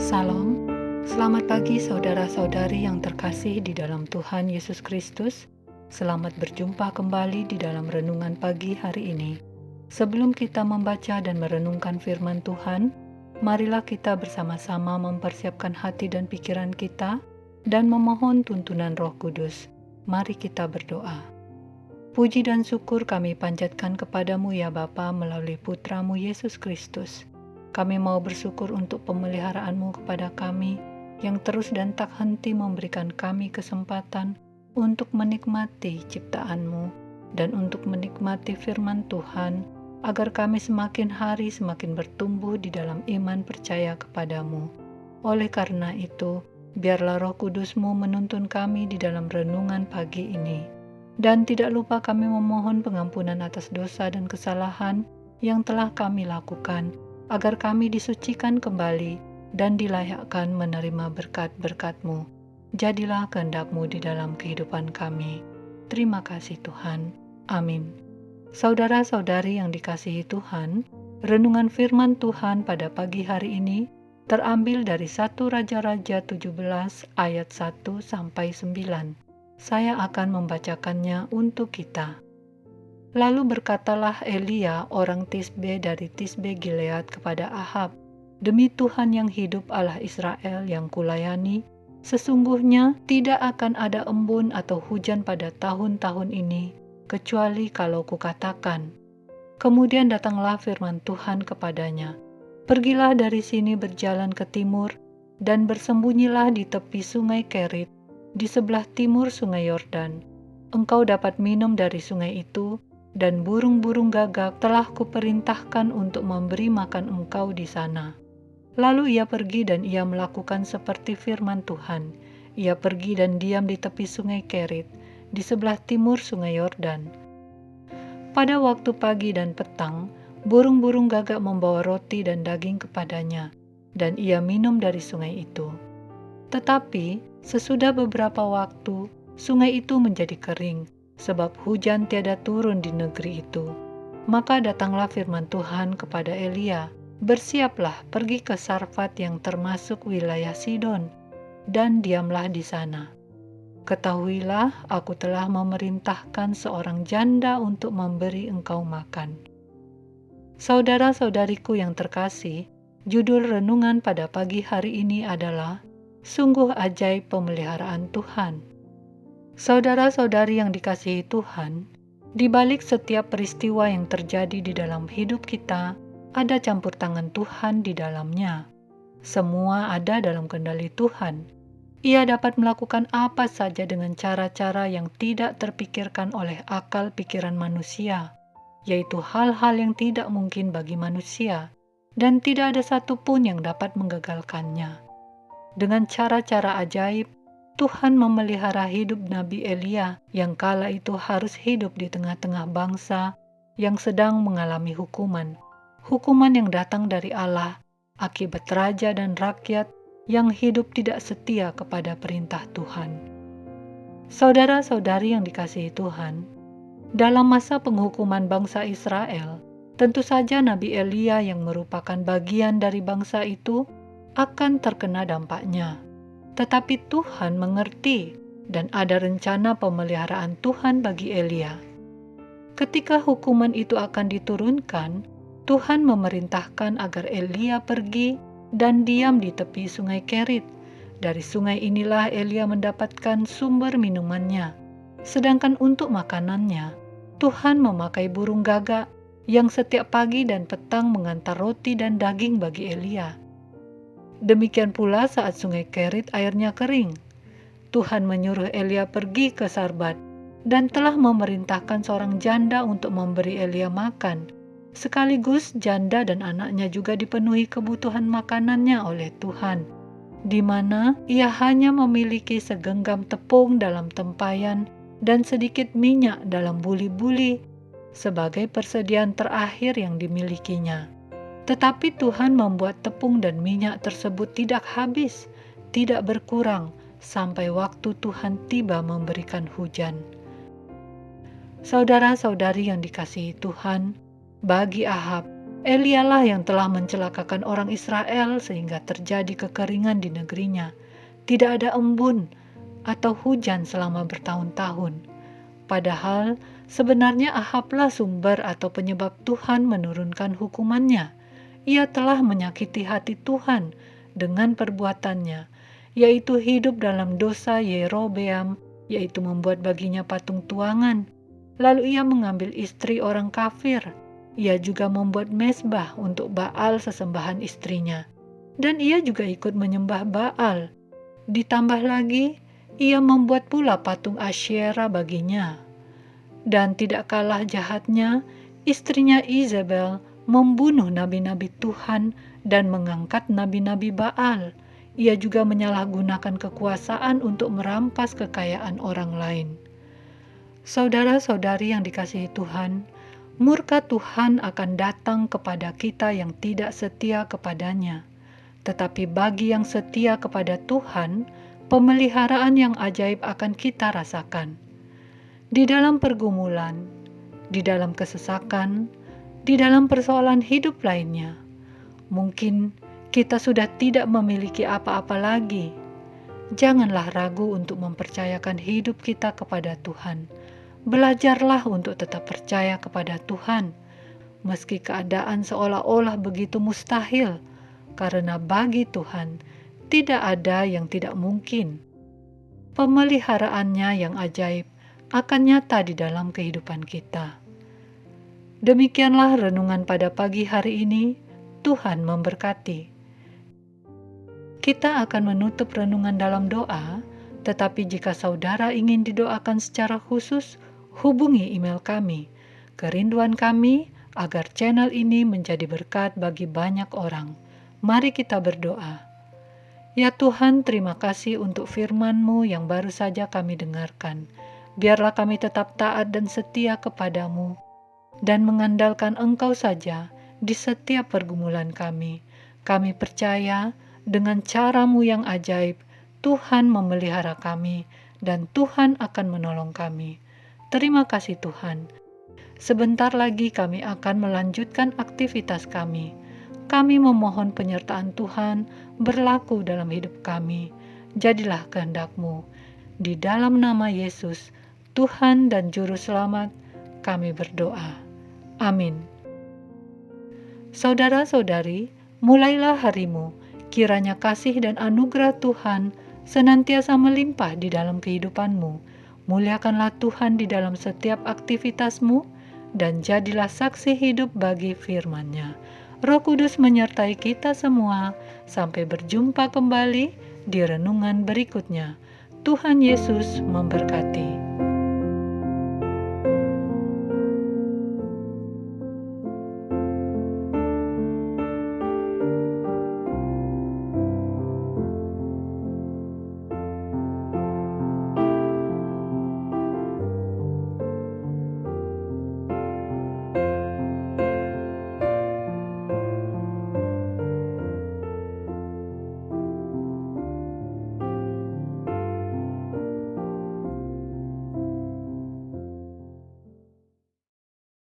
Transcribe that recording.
Salam, selamat pagi saudara-saudari yang terkasih di dalam Tuhan Yesus Kristus. Selamat berjumpa kembali di dalam renungan pagi hari ini. Sebelum kita membaca dan merenungkan firman Tuhan, marilah kita bersama-sama mempersiapkan hati dan pikiran kita dan memohon tuntunan Roh Kudus. Mari kita berdoa. Puji dan syukur kami panjatkan kepadamu ya Bapa melalui Putramu Yesus Kristus. Kami mau bersyukur untuk pemeliharaanmu kepada kami yang terus dan tak henti memberikan kami kesempatan untuk menikmati ciptaanmu dan untuk menikmati firman Tuhan agar kami semakin hari semakin bertumbuh di dalam iman percaya kepadamu. Oleh karena itu, biarlah Roh Kudusmu menuntun kami di dalam renungan pagi ini. Dan tidak lupa kami memohon pengampunan atas dosa dan kesalahan yang telah kami lakukan, agar kami disucikan kembali dan dilayakkan menerima berkat-berkat-Mu. Jadilah kehendak-Mu di dalam kehidupan kami. Terima kasih Tuhan. Amin. Saudara-saudari yang dikasihi Tuhan, renungan firman Tuhan pada pagi hari ini terambil dari 1 Raja-Raja 17 ayat 1 sampai 9. Saya akan membacakannya untuk kita. Lalu berkatalah Elia orang Tisbe dari Tisbe Gilead kepada Ahab, "Demi Tuhan yang hidup Allah Israel yang kulayani, sesungguhnya tidak akan ada embun atau hujan pada tahun-tahun ini, kecuali kalau kukatakan." Kemudian datanglah firman Tuhan kepadanya, "Pergilah dari sini berjalan ke timur, dan bersembunyilah di tepi sungai Kerit, di sebelah timur sungai Yordan. Engkau dapat minum dari sungai itu, dan burung-burung gagak telah kuperintahkan untuk memberi makan engkau di sana." Lalu ia pergi dan ia melakukan seperti firman Tuhan. Ia pergi dan diam di tepi sungai Kerit, di sebelah timur sungai Yordan. Pada waktu pagi dan petang, burung-burung gagak membawa roti dan daging kepadanya, dan ia minum dari sungai itu. Tetapi sesudah beberapa waktu, sungai itu menjadi kering, sebab hujan tiada turun di negeri itu. Maka datanglah firman Tuhan kepada Elia, "Bersiaplah pergi ke Sarfat yang termasuk wilayah Sidon, dan diamlah di sana. Ketahuilah, aku telah memerintahkan seorang janda untuk memberi engkau makan." Saudara-saudariku yang terkasih, judul renungan pada pagi hari ini adalah "Sungguh Ajaib Pemeliharaan Tuhan". Saudara-saudari yang dikasihi Tuhan, di balik setiap peristiwa yang terjadi di dalam hidup kita, ada campur tangan Tuhan di dalamnya. Semua ada dalam kendali Tuhan. Ia dapat melakukan apa saja dengan cara-cara yang tidak terpikirkan oleh akal pikiran manusia, yaitu hal-hal yang tidak mungkin bagi manusia, dan tidak ada satupun yang dapat menggagalkannya. Dengan cara-cara ajaib, Tuhan memelihara hidup Nabi Elia yang kala itu harus hidup di tengah-tengah bangsa yang sedang mengalami hukuman. Hukuman yang datang dari Allah akibat raja dan rakyat yang hidup tidak setia kepada perintah Tuhan. Saudara-saudari yang dikasihi Tuhan, dalam masa penghukuman bangsa Israel, tentu saja Nabi Elia yang merupakan bagian dari bangsa itu akan terkena dampaknya. Tetapi Tuhan mengerti dan ada rencana pemeliharaan Tuhan bagi Elia. Ketika hukuman itu akan diturunkan, Tuhan memerintahkan agar Elia pergi dan diam di tepi sungai Kerit. Dari sungai inilah Elia mendapatkan sumber minumannya. Sedangkan untuk makanannya, Tuhan memakai burung gagak yang setiap pagi dan petang mengantar roti dan daging bagi Elia. Demikian pula saat sungai Kerit airnya kering, Tuhan menyuruh Elia pergi ke Sarfat dan telah memerintahkan seorang janda untuk memberi Elia makan. Sekaligus janda dan anaknya juga dipenuhi kebutuhan makanannya oleh Tuhan, di mana ia hanya memiliki segenggam tepung dalam tempayan dan sedikit minyak dalam buli-buli sebagai persediaan terakhir yang dimilikinya. Tetapi Tuhan membuat tepung dan minyak tersebut tidak habis, tidak berkurang, sampai waktu Tuhan tiba memberikan hujan. Saudara-saudari yang dikasihi Tuhan, bagi Ahab, Elialah yang telah mencelakakan orang Israel sehingga terjadi kekeringan di negerinya. Tidak ada embun atau hujan selama bertahun-tahun. Padahal sebenarnya Ahablah sumber atau penyebab Tuhan menurunkan hukumannya. Ia telah menyakiti hati Tuhan dengan perbuatannya, yaitu hidup dalam dosa Yerobeam, yaitu membuat baginya patung tuangan. Lalu ia mengambil istri orang kafir. Ia juga membuat mezbah untuk Baal sesembahan istrinya. Dan ia juga ikut menyembah Baal. Ditambah lagi, ia membuat pula patung Asyera baginya. Dan tidak kalah jahatnya, istrinya Izebel membunuh nabi-nabi Tuhan dan mengangkat nabi-nabi Baal. Ia juga menyalahgunakan kekuasaan untuk merampas kekayaan orang lain. Saudara-saudari yang dikasihi Tuhan, murka Tuhan akan datang kepada kita yang tidak setia kepadanya. Tetapi bagi yang setia kepada Tuhan, pemeliharaan yang ajaib akan kita rasakan. Di dalam pergumulan, di dalam kesesakan, di dalam persoalan hidup lainnya, mungkin kita sudah tidak memiliki apa-apa lagi. Janganlah ragu untuk mempercayakan hidup kita kepada Tuhan. Belajarlah untuk tetap percaya kepada Tuhan, meski keadaan seolah-olah begitu mustahil, karena bagi Tuhan tidak ada yang tidak mungkin. Pemeliharaannya yang ajaib akan nyata di dalam kehidupan kita. Demikianlah renungan pada pagi hari ini. Tuhan memberkati. Kita akan menutup renungan dalam doa, tetapi jika saudara ingin didoakan secara khusus, hubungi email kami. Kerinduan kami agar channel ini menjadi berkat bagi banyak orang. Mari kita berdoa. Ya Tuhan, terima kasih untuk firman-Mu yang baru saja kami dengarkan. Biarlah kami tetap taat dan setia kepadamu dan mengandalkan Engkau saja di setiap pergumulan kami. Kami percaya dengan cara-Mu yang ajaib, Tuhan memelihara kami dan Tuhan akan menolong kami. Terima kasih Tuhan. Sebentar lagi kami akan melanjutkan aktivitas kami. Kami memohon penyertaan Tuhan berlaku dalam hidup kami. Jadilah kehendak-Mu. Di dalam nama Yesus, Tuhan dan Juru Selamat, kami berdoa. Amin. Saudara-saudari, mulailah harimu. Kiranya kasih dan anugerah Tuhan senantiasa melimpah di dalam kehidupanmu. Muliakanlah Tuhan di dalam setiap aktivitasmu, dan jadilah saksi hidup bagi firman-Nya. Roh Kudus menyertai kita semua. Sampai berjumpa kembali di renungan berikutnya. Tuhan Yesus memberkati.